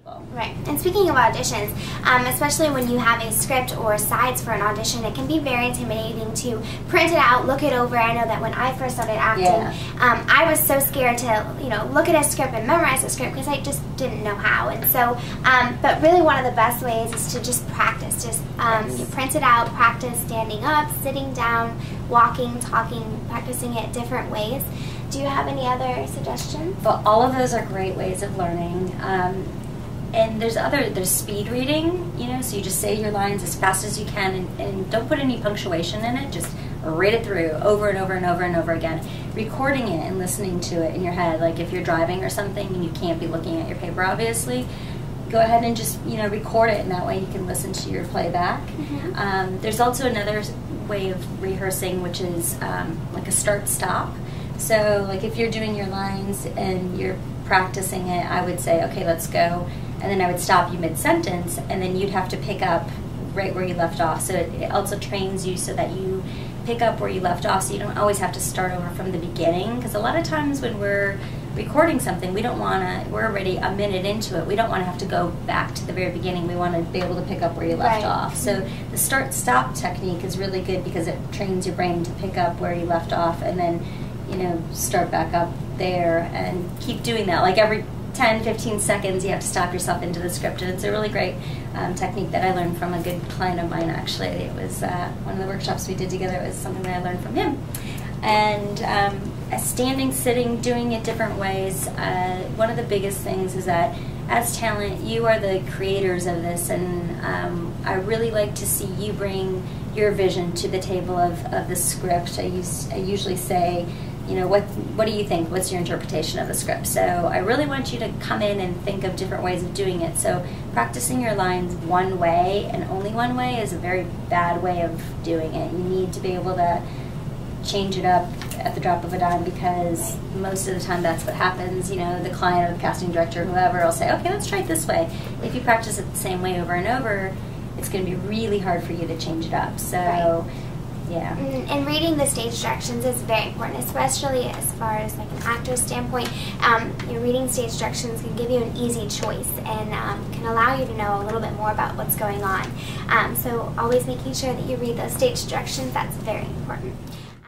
Right. And speaking of auditions, especially when you have a script or sides for an audition, it can be very intimidating to print it out, look it over. I know that when I first started acting, I was so scared to, look at a script and memorize a script because I just didn't know how. And so, but really one of the best ways is to just practice. Just you print it out, practice standing up, sitting down, walking, talking, practicing it different ways. Do you have any other suggestions? Well, all of those are great ways of learning. And there's speed reading, so you just say your lines as fast as you can and don't put any punctuation in it, just read it through over and over and over and over again. Recording it and listening to it in your head, like if you're driving or something and you can't be looking at your paper obviously, go ahead and just record it, and that way you can listen to your playback. There's also another way of rehearsing, which is like a start-stop. So like if you're doing your lines and you're practicing it, I would say, okay, let's go. And then I would stop you mid-sentence, and then you'd have to pick up right where you left off. So it also trains you so that you pick up where you left off, so you don't always have to start over from the beginning. Because a lot of times when we're recording something, we're already a minute into it. We don't want to have to go back to the very beginning. We want to be able to pick up where you left off. So the start-stop technique is really good because it trains your brain to pick up where you left off and then, start back up there and keep doing that. Like every 10-15 seconds you have to stop yourself into the script, and it's a really great technique that I learned from a good client of mine actually. It was one of the workshops we did together. It was something that I learned from him. And standing, sitting, doing it different ways. One of the biggest things is that as talent, you are the creators of this, and I really like to see you bring your vision to the table of the script. I usually say, what do you think? What's your interpretation of the script? So I really want you to come in and think of different ways of doing it. So practicing your lines one way and only one way is a very bad way of doing it. You need to be able to change it up at the drop of a dime, because most of the time that's what happens. The client or the casting director, whoever, will say, okay, let's try it this way. If you practice it the same way over and over, it's going to be really hard for you to change it up. So yeah. And reading the stage directions is very important, especially as far as like an actor's standpoint. Reading stage directions can give you an easy choice and can allow you to know a little bit more about what's going on. So always making sure that you read those stage directions, that's very important.